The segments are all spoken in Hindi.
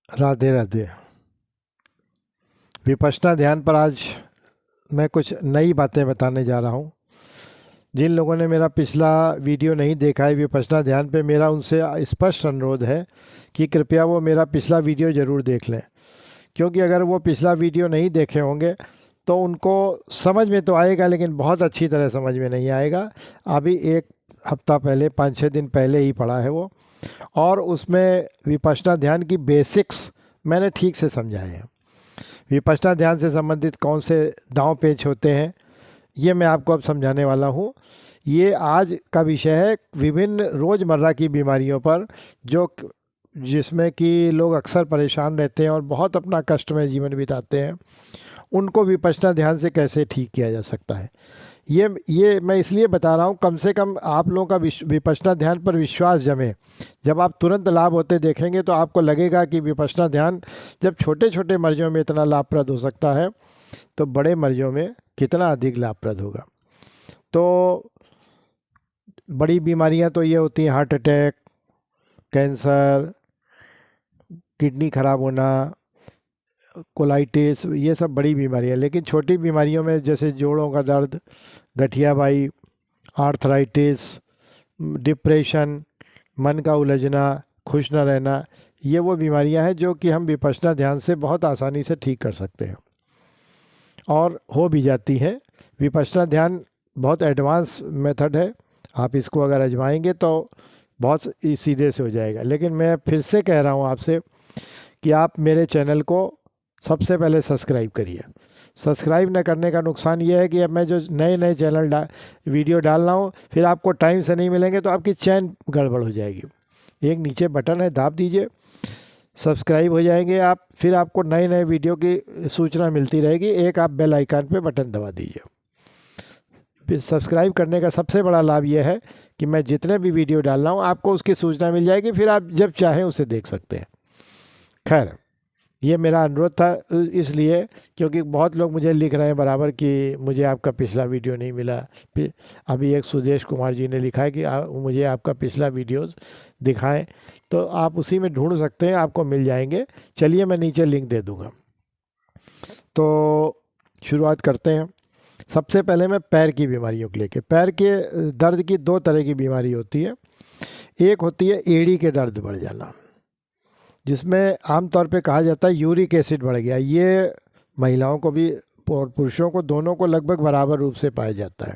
राधे राधे। विपश्यना ध्यान पर आज मैं कुछ नई बातें बताने जा रहा हूँ। जिन लोगों ने मेरा पिछला वीडियो नहीं देखा है विपश्यना ध्यान पे, मेरा उनसे स्पष्ट अनुरोध है कि कृपया वो मेरा पिछला वीडियो ज़रूर देख लें, क्योंकि अगर वो पिछला वीडियो नहीं देखे होंगे तो उनको समझ में तो आएगा लेकिन बहुत अच्छी तरह समझ में नहीं आएगा। अभी एक हफ्ता पहले, 5-6 दिन पहले ही पढ़ा है वो, और उसमें विपश्यना ध्यान की बेसिक्स मैंने ठीक से समझाए हैं। विपश्यना ध्यान से संबंधित कौन से दांव पेच होते हैं ये मैं आपको अब समझाने वाला हूँ। ये आज का विषय है विभिन्न रोज़मर्रा की बीमारियों पर, जो जिसमें कि लोग अक्सर परेशान रहते हैं और बहुत अपना कष्टमय जीवन बिताते हैं, उनको विपश्यना ध्यान से कैसे ठीक किया जा सकता है। ये मैं इसलिए बता रहा हूँ, कम से कम आप लोगों का विपश्यना ध्यान पर विश्वास जमे। जब आप तुरंत लाभ होते देखेंगे तो आपको लगेगा कि विपश्यना ध्यान जब छोटे छोटे मर्जों में इतना लाभप्रद हो सकता है तो बड़े मर्जों में कितना अधिक लाभप्रद होगा। तो बड़ी बीमारियां तो ये होती हैं, हार्ट अटैक, कैंसर, किडनी खराब होना, कोलाइटिस, ये सब बड़ी बीमारियां। लेकिन छोटी बीमारियों में जैसे जोड़ों का दर्द, गठियाबाई, आर्थराइटिस, डिप्रेशन, मन का उलझना, खुश न रहना, ये वो बीमारियां हैं जो कि हम विपश्यना ध्यान से बहुत आसानी से ठीक कर सकते हैं और हो भी जाती हैं। विपश्यना ध्यान बहुत एडवांस मेथड है, आप इसको अगर आजमाएंगे तो बहुत सीधे से हो जाएगा। लेकिन मैं फिर से कह रहा हूँ आपसे कि आप मेरे चैनल को सबसे पहले सब्सक्राइब करिए। सब्सक्राइब न करने का नुकसान ये है कि अब मैं जो नए नए वीडियो डाल रहा हूँ, फिर आपको टाइम से नहीं मिलेंगे तो आपकी चैन गड़बड़ हो जाएगी। एक नीचे बटन है, दाब दीजिए, सब्सक्राइब हो जाएंगे आप, फिर आपको नए नए वीडियो की सूचना मिलती रहेगी। एक आप बेल आइकन पे बटन दबा दीजिए। फिर सब्सक्राइब करने का सबसे बड़ा लाभ यह है कि मैं जितने भी वीडियो डाल रहा हूँ आपको उसकी सूचना मिल जाएगी, फिर आप जब चाहें उसे देख सकते हैं। खैर, ये मेरा अनुरोध था इसलिए क्योंकि बहुत लोग मुझे लिख रहे हैं बराबर कि मुझे आपका पिछला वीडियो नहीं मिला। अभी एक सुदेश कुमार जी ने लिखा है कि मुझे आपका पिछला वीडियोस दिखाएं, तो आप उसी में ढूंढ सकते हैं, आपको मिल जाएंगे। चलिए मैं नीचे लिंक दे दूंगा। तो शुरुआत करते हैं। सबसे पहले मैं पैर की बीमारियों को लेके, पैर के दर्द की दो तरह की बीमारी होती है। एक होती है एड़ी के दर्द बढ़ जाना, जिसमें आमतौर पे कहा जाता है यूरिक एसिड बढ़ गया। ये महिलाओं को भी और पुरुषों को, दोनों को लगभग बराबर रूप से पाया जाता है।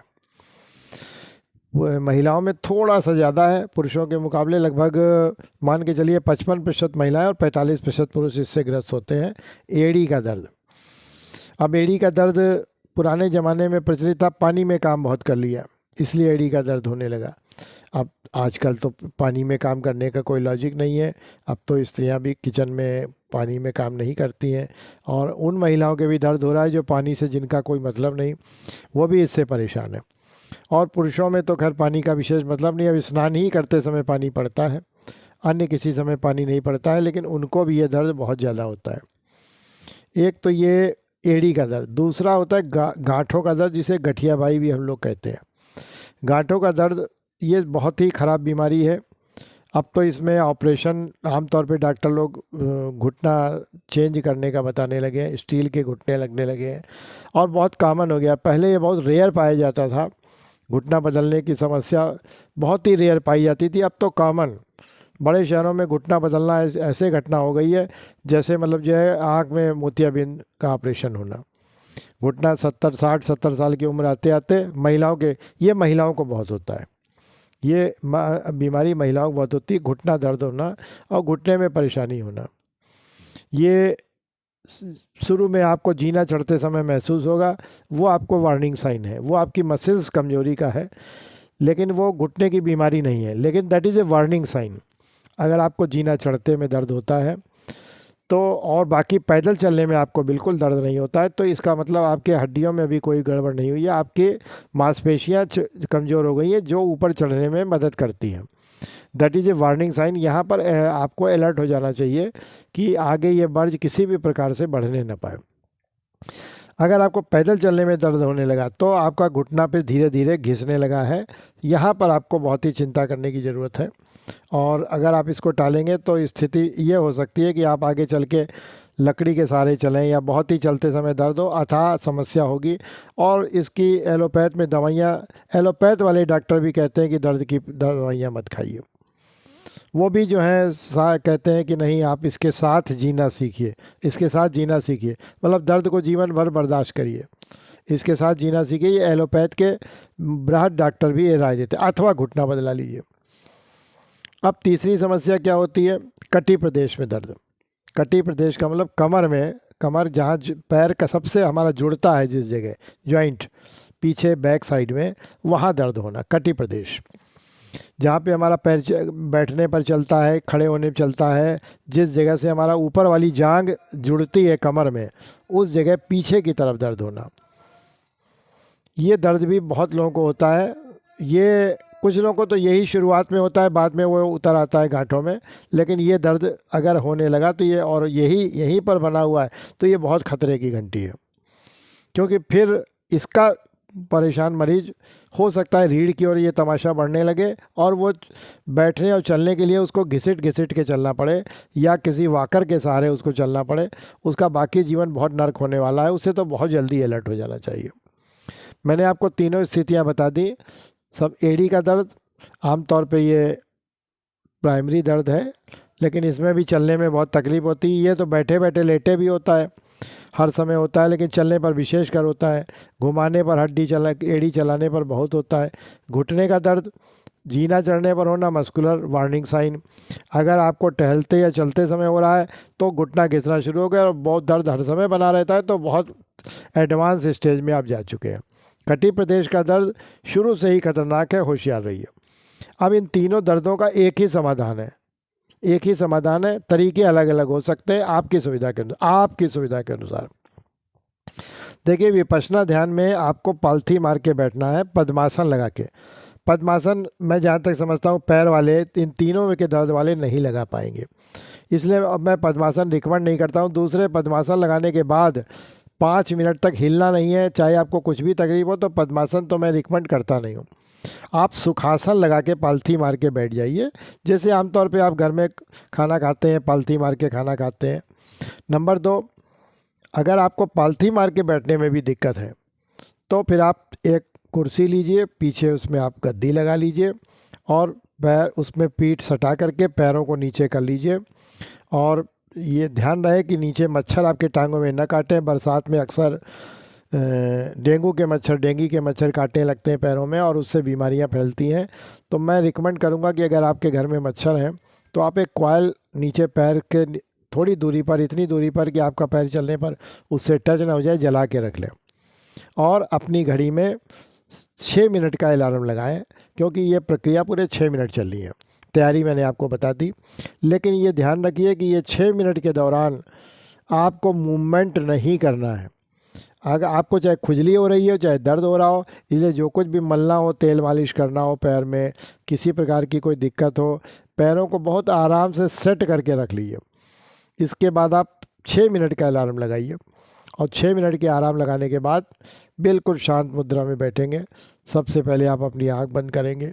वो महिलाओं में थोड़ा सा ज़्यादा है पुरुषों के मुकाबले, लगभग मान के चलिए 55% महिलाएं और 45% पुरुष इससे ग्रस्त होते हैं। एड़ी का दर्द, अब एड़ी का दर्द पुराने ज़माने में प्रचलित था, पानी में काम बहुत कर लिया इसलिए एड़ी का दर्द होने लगा। अब आजकल तो पानी में काम करने का कोई लॉजिक नहीं है, अब तो स्त्रियां भी किचन में पानी में काम नहीं करती हैं, और उन महिलाओं के भी दर्द हो रहा है जो पानी से जिनका कोई मतलब नहीं, वो भी इससे परेशान है। और पुरुषों में तो खैर पानी का विशेष मतलब नहीं, अब स्नान ही करते समय पानी पड़ता है, अन्य किसी समय पानी नहीं पड़ता है, लेकिन उनको भी ये दर्द बहुत ज़्यादा होता है। एक तो ये एड़ी का दर्द, दूसरा होता है गांठों का दर्द, जिसे गठियाबाई भी हम लोग कहते हैं। गांठों का दर्द ये बहुत ही ख़राब बीमारी है। अब तो इसमें ऑपरेशन आमतौर पे डॉक्टर लोग घुटना चेंज करने का बताने लगे हैं, स्टील के घुटने लगने लगे हैं और बहुत कॉमन हो गया। पहले ये बहुत रेयर पाया जाता था, घुटना बदलने की समस्या बहुत ही रेयर पाई जाती थी, अब तो कॉमन। बड़े शहरों में घुटना बदलना ऐसे घटना हो गई है जैसे मतलब जो है आँख में मोतियाबिंद का ऑपरेशन होना। घुटना 60 साल की उम्र आते आते महिलाओं के, ये महिलाओं को बहुत होता है, ये बीमारी महिलाओं को बहुत होती है, घुटना दर्द होना और घुटने में परेशानी होना। ये शुरू में आपको जीना चढ़ते समय महसूस होगा, वो आपको वार्निंग साइन है, वो आपकी मसल्स कमजोरी का है, लेकिन वो घुटने की बीमारी नहीं है, लेकिन that is a warning sign. अगर आपको जीना चढ़ते में दर्द होता है तो, और बाकी पैदल चलने में आपको बिल्कुल दर्द नहीं होता है, तो इसका मतलब आपके हड्डियों में भी कोई गड़बड़ नहीं हुई है, आपके मांसपेशियां कमज़ोर हो गई हैं जो ऊपर चढ़ने में मदद करती हैं। That is a warning sign. यहाँ पर आपको अलर्ट हो जाना चाहिए कि आगे ये मर्ज किसी भी प्रकार से बढ़ने न पाए। अगर आपको पैदल चलने में दर्द होने लगा तो आपका घुटना पे धीरे धीरे घिसने लगा है, यहाँ पर आपको बहुत ही चिंता करने की ज़रूरत है। और अगर आप इसको टालेंगे तो स्थिति ये हो सकती है कि आप आगे चल के लकड़ी के सहारे चलें या बहुत ही चलते समय दर्द हो, अथाह समस्या होगी। और इसकी एलोपैथ में दवाइयाँ, एलोपैथ वाले डॉक्टर भी कहते हैं कि दर्द की दवाइयाँ मत खाइए। वो भी जो है कहते हैं कि नहीं, आप इसके साथ जीना सीखिए, इसके साथ जीना सीखिए, मतलब दर्द को जीवन भर बर्दाश्त करिए, इसके साथ जीना सीखिए। ये एलोपैथ के बृहद डॉक्टर भी ये राय देते हैं, अथवा घुटना बदला लीजिए। अब तीसरी समस्या क्या होती है? कटी प्रदेश में दर्द। कटी प्रदेश का मतलब कमर में, कमर जहाँ पैर का सबसे हमारा जुड़ता है, जिस जगह जॉइंट पीछे बैक साइड में, वहाँ दर्द होना, कटी प्रदेश। जहाँ पे हमारा पैर बैठने पर चलता है, खड़े होने पर चलता है, जिस जगह से हमारा ऊपर वाली जांघ जुड़ती है कमर में, उस जगह पीछे की तरफ दर्द होना। ये दर्द भी बहुत लोगों को होता है। ये कुछ लोगों को तो यही शुरुआत में होता है, बाद में वो उतर आता है गांठों में। लेकिन ये दर्द अगर होने लगा तो ये, और यहीं पर बना हुआ है, तो ये बहुत खतरे की घंटी है। क्योंकि फिर इसका परेशान मरीज हो सकता है रीढ़ की ओर ये तमाशा बढ़ने लगे, और वो बैठने और चलने के लिए उसको घिसिट घिसिट के चलना पड़े, या किसी वॉकर के सहारे उसको चलना पड़े। उसका बाकी जीवन बहुत नर्क होने वाला है। उससे तो बहुत जल्दी अलर्ट हो जाना चाहिए। मैंने आपको तीनों स्थितियां बता दी। सब एड़ी का दर्द आमतौर पे ये प्राइमरी दर्द है, लेकिन इसमें भी चलने में बहुत तकलीफ होती है। ये तो बैठे बैठे लेटे भी होता है, हर समय होता है, लेकिन चलने पर विशेषकर होता है। घुमाने पर, एड़ी चलाने पर बहुत होता है। घुटने का दर्द जीना चढ़ने पर होना, मस्कुलर वार्निंग साइन। अगर आपको टहलते या चलते समय हो रहा है तो घुटना घिसना शुरू हो गया और बहुत दर्द हर समय बना रहता है, तो बहुत एडवांस स्टेज में आप जा चुके हैं। कटी प्रदेश का दर्द शुरू से ही खतरनाक है, होशियार रहिए। अब इन तीनों दर्दों का एक ही समाधान है, एक ही समाधान है। तरीके अलग अलग हो सकते हैं आपकी सुविधा के अनुसार, आपकी सुविधा के अनुसार। देखिए, विपश्यना ध्यान में आपको पालथी मार के बैठना है, पद्मासन लगा के। पद्मासन मैं जहाँ तक समझता हूँ पैर वाले, इन तीनों के दर्द वाले नहीं लगा पाएंगे, इसलिए अब मैं पद्मासन रिकमेंड नहीं करता हूँ। दूसरे, पद्मासन लगाने के बाद 5 मिनट तक हिलना नहीं है, चाहे आपको कुछ भी तकलीफ हो, तो पद्मासन तो मैं रिकमेंड करता नहीं हूँ। आप सुखासन लगा के पालथी मार के बैठ जाइए, जैसे आमतौर पे आप घर में खाना खाते हैं, पालथी मार के खाना खाते हैं। नंबर 2, अगर आपको पालथी मार के बैठने में भी दिक्कत है तो फिर आप एक कुर्सी लीजिए, पीछे उसमें आप गद्दी लगा लीजिए और पैर उसमें पीठ सटा करके पैरों को नीचे कर लीजिए। और ये ध्यान रहे कि नीचे मच्छर आपके टांगों में न काटें। बरसात में अक्सर डेंगू के मच्छर काटने लगते हैं पैरों में, और उससे बीमारियां फैलती हैं। तो मैं रिकमेंड करूंगा कि अगर आपके घर में मच्छर हैं तो आप एक कॉइल नीचे पैर के थोड़ी दूरी पर, इतनी दूरी पर कि आपका पैर चलने पर उससे टच ना हो जाए, जला के रख लें। और अपनी घड़ी में 6 मिनट का अलार्म लगाएं, क्योंकि ये प्रक्रिया पूरे 6 मिनट चल रही है। तैयारी मैंने आपको बता दी, लेकिन ये ध्यान रखिए कि ये 6 मिनट के दौरान आपको मूवमेंट नहीं करना है। अगर आपको चाहे खुजली हो रही हो, चाहे दर्द हो रहा हो, इसलिए जो कुछ भी मलना हो, तेल मालिश करना हो, पैर में किसी प्रकार की कोई दिक्कत हो, पैरों को बहुत आराम से सेट करके रख लीजिए। इसके बाद आप 6 मिनट का अलार्म लगाइए, और 6 मिनट के आराम लगाने के बाद बिल्कुल शांत मुद्रा में बैठेंगे। सबसे पहले आप अपनी आँख बंद करेंगे,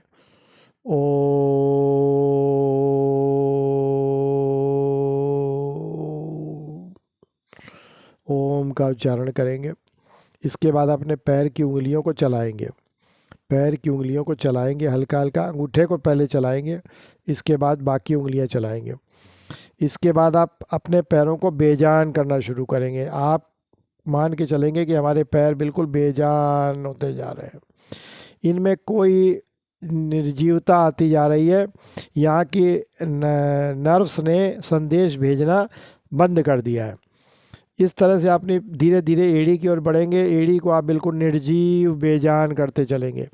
ओम का उच्चारण करेंगे। इसके बाद अपने पैर की उंगलियों को चलाएंगे, पैर की उंगलियों को चलाएंगे हल्का हल्का। अंगूठे को पहले चलाएंगे, इसके बाद बाकी उंगलियां चलाएंगे। इसके बाद आप अपने पैरों को बेजान करना शुरू करेंगे। आप मान के चलेंगे कि हमारे पैर बिल्कुल बेजान होते जा रहे हैं, इनमें कोई निर्जीवता आती जा रही है। यहाँ की नर्व्स ने संदेश भेजना बंद कर दिया है। इस तरह से आपने धीरे धीरे एड़ी की ओर बढ़ेंगे। एड़ी को आप बिल्कुल निर्जीव बेजान करते चलेंगे।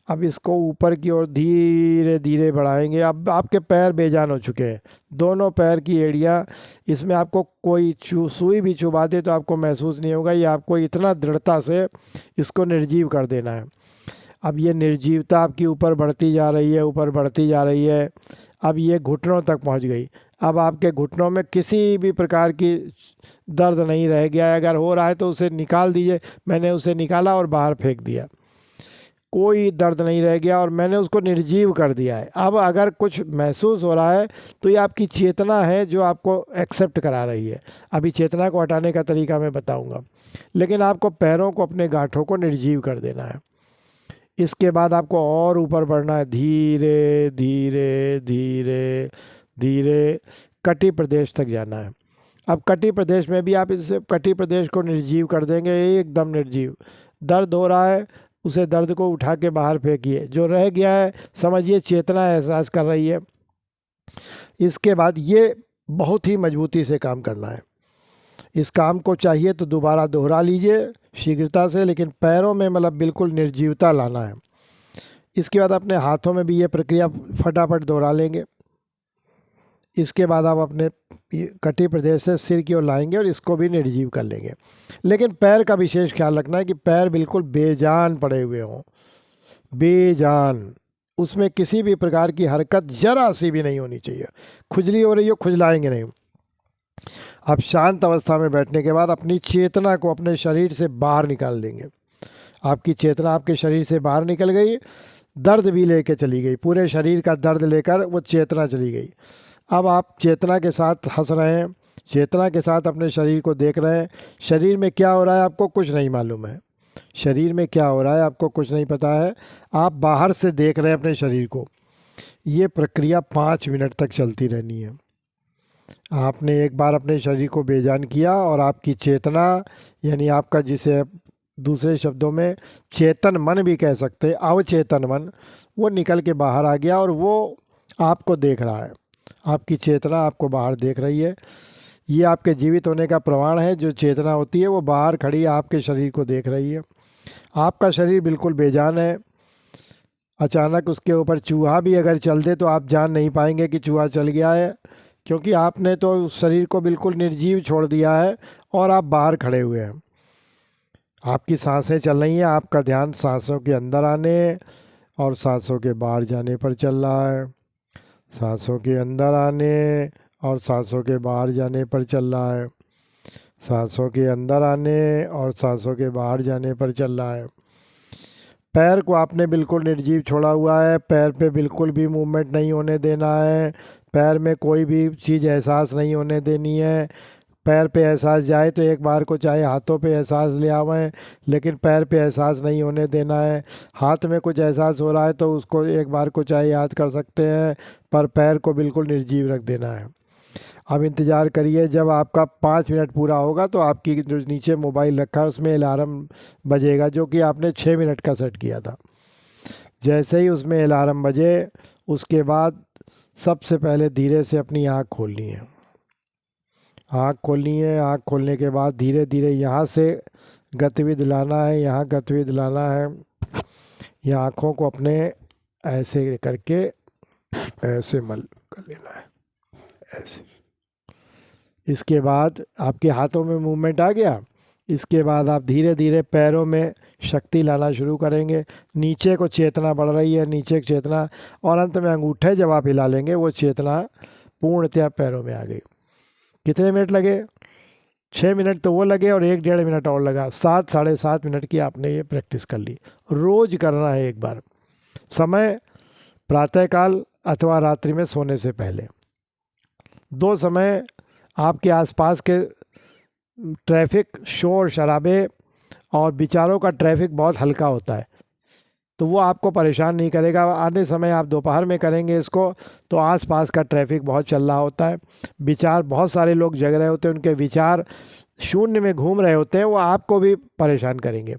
अब इसको ऊपर की ओर धीरे धीरे बढ़ाएंगे। अब आपके पैर बेजान हो चुके हैं, दोनों पैर की एड़ियाँ। इसमें आपको कोई सुई भी चुभा दे तो आपको महसूस नहीं होगा। ये आपको इतना दृढ़ता से इसको निर्जीव कर देना है। अब ये निर्जीवता आपकी ऊपर बढ़ती जा रही है, ऊपर बढ़ती जा रही है। अब ये घुटनों तक पहुंच गई। अब आपके घुटनों में किसी भी प्रकार की दर्द नहीं रह गया है। अगर हो रहा है तो उसे निकाल दीजिए। मैंने उसे निकाला और बाहर फेंक दिया। कोई दर्द नहीं रह गया और मैंने उसको निर्जीव कर दिया है। अब अगर कुछ महसूस हो रहा है तो ये आपकी चेतना है जो आपको एक्सेप्ट करा रही है। अभी चेतना को हटाने का तरीका मैं बताऊंगा, लेकिन आपको पैरों को, अपने गांठों को निर्जीव कर देना है। इसके बाद आपको और ऊपर बढ़ना है, धीरे धीरे धीरे धीरे कटी प्रदेश तक जाना है। अब कटी प्रदेश में भी आप इस कटी प्रदेश को निर्जीव कर देंगे, एकदम निर्जीव। दर्द हो रहा है, उसे दर्द को उठा के बाहर फेंकिए। जो रह गया है समझिए चेतना एहसास कर रही है। इसके बाद ये बहुत ही मजबूती से काम करना है। इस काम को चाहिए तो दोबारा दोहरा लीजिए शीघ्रता से, लेकिन पैरों में मतलब बिल्कुल निर्जीवता लाना है। इसके बाद अपने हाथों में भी ये प्रक्रिया फटाफट दोहरा लेंगे। इसके बाद आप अपने कटी प्रदेश से सिर की ओर लाएंगे और इसको भी निर्जीव कर लेंगे। लेकिन पैर का विशेष ख्याल रखना है कि पैर बिल्कुल बेजान पड़े हुए हों, बेजान। उसमें किसी भी प्रकार की हरकत जरा सी भी नहीं होनी चाहिए। खुजली हो रही हो, खुजलाएंगे नहीं। अब शांत अवस्था में बैठने के बाद अपनी चेतना को अपने शरीर से बाहर निकाल देंगे। आपकी चेतना आपके शरीर से बाहर निकल गई, दर्द भी लेके चली गई, पूरे शरीर का दर्द लेकर वो चेतना चली गई। अब आप चेतना के साथ हंस रहे हैं, चेतना के साथ अपने शरीर को देख रहे हैं। शरीर में क्या हो रहा है आपको कुछ नहीं मालूम है, शरीर में क्या हो रहा है आपको कुछ नहीं पता है। आप बाहर से देख रहे हैं अपने शरीर को। ये प्रक्रिया 5 मिनट तक चलती रहनी है। आपने एक बार अपने शरीर को बेजान किया और आपकी चेतना, यानी आपका, जिसे दूसरे शब्दों में चेतन मन भी कह सकते हैं, अवचेतन मन, वो निकल के बाहर आ गया और वो आपको देख रहा है। आपकी चेतना आपको बाहर देख रही है। ये आपके जीवित होने का प्रमाण है। जो चेतना होती है वो बाहर खड़ी आपके शरीर को देख रही है। आपका शरीर बिल्कुल बेजान है। अचानक उसके ऊपर चूहा भी अगर चल दे तो आप जान नहीं पाएंगे कि चूहा चल गया है, क्योंकि आपने तो उस शरीर को बिल्कुल निर्जीव छोड़ दिया है और आप बाहर खड़े हुए हैं। आपकी सांसें चल रही हैं। आपका ध्यान सांसों के अंदर आने और सांसों के बाहर जाने पर चल रहा है। सांसों के अंदर आने और सांसों के बाहर जाने पर चल रहा है। सांसों के अंदर आने और सांसों के बाहर जाने पर चल रहा है। पैर को आपने बिल्कुल निर्जीव छोड़ा हुआ है। पैर पे बिल्कुल भी मूवमेंट नहीं होने देना है। पैर में कोई भी चीज़ एहसास नहीं होने देनी है। पैर पे एहसास जाए तो एक बार को चाहे हाथों पे एहसास ले आवें, लेकिन पैर पे एहसास नहीं होने देना है। हाथ में कुछ एहसास हो रहा है तो उसको एक बार को चाहे याद कर सकते हैं, पर पैर को बिल्कुल निर्जीव रख देना है। अब इंतज़ार करिए, जब आपका 5 मिनट पूरा होगा तो आपकी जो नीचे मोबाइल रखा है उसमें अलार्म बजेगा, जो कि आपने 6 मिनट का सेट किया था। जैसे ही उसमें अलार्म बजे, उसके बाद सबसे पहले धीरे से अपनी आँख खोलनी है। आँख खोलनी है। आँख खोलने के बाद धीरे धीरे यहाँ से गतिविधि लाना है, यहाँ गतिविधि लाना है। यह आँखों को अपने ऐसे करके ऐसे मल कर लेना है, ऐसे। इसके बाद आपके हाथों में मूवमेंट आ गया। इसके बाद आप धीरे धीरे पैरों में शक्ति लाना शुरू करेंगे। नीचे को चेतना बढ़ रही है, नीचे की चेतना, और अंत में अंगूठे जब आप हिला लेंगे वो चेतना पूर्णतया पैरों में आ गई। कितने मिनट लगे? 6 मिनट तो वो लगे और 1-1.5 मिनट और लगा। 7 साढ़े 7 मिनट की आपने ये प्रैक्टिस कर ली। रोज़ करना है एक बार। समय प्रातःकाल अथवा रात्रि में सोने से पहले। 2 समय आपके आसपास के ट्रैफिक, शोर शराबे और विचारों का ट्रैफिक बहुत हल्का होता है, तो वो आपको परेशान नहीं करेगा। आने समय आप दोपहर में करेंगे इसको तो आसपास का ट्रैफिक बहुत चल रहा होता है, विचार, बहुत सारे लोग जग रहे होते हैं, उनके विचार शून्य में घूम रहे होते हैं, वो आपको भी परेशान करेंगे।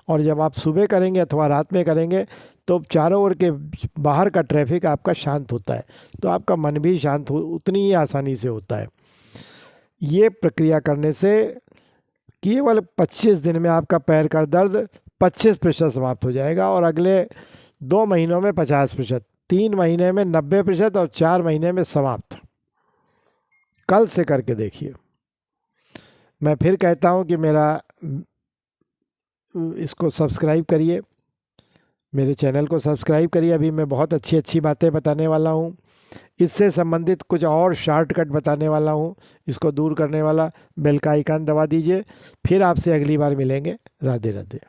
और जब आप सुबह करेंगे अथवा रात में करेंगे तो चारों ओर के बाहर का ट्रैफिक आपका शांत होता है, तो आपका मन भी शांत उतनी ही आसानी से होता है। ये प्रक्रिया करने से केवल 25 दिन में आपका पैर का दर्द 25% समाप्त हो जाएगा, और अगले 2 महीनों में 50%, 3 महीने में 90% और 4 महीने में समाप्त। कल से करके देखिए। मैं फिर कहता हूँ कि मेरा इसको सब्सक्राइब करिए, मेरे चैनल को सब्सक्राइब करिए। अभी मैं बहुत अच्छी अच्छी बातें बताने वाला हूँ। इससे संबंधित कुछ और शॉर्टकट बताने वाला हूँ, इसको दूर करने वाला। बेल का आइकन दबा दीजिए। फिर आपसे अगली बार मिलेंगे। राधे राधे।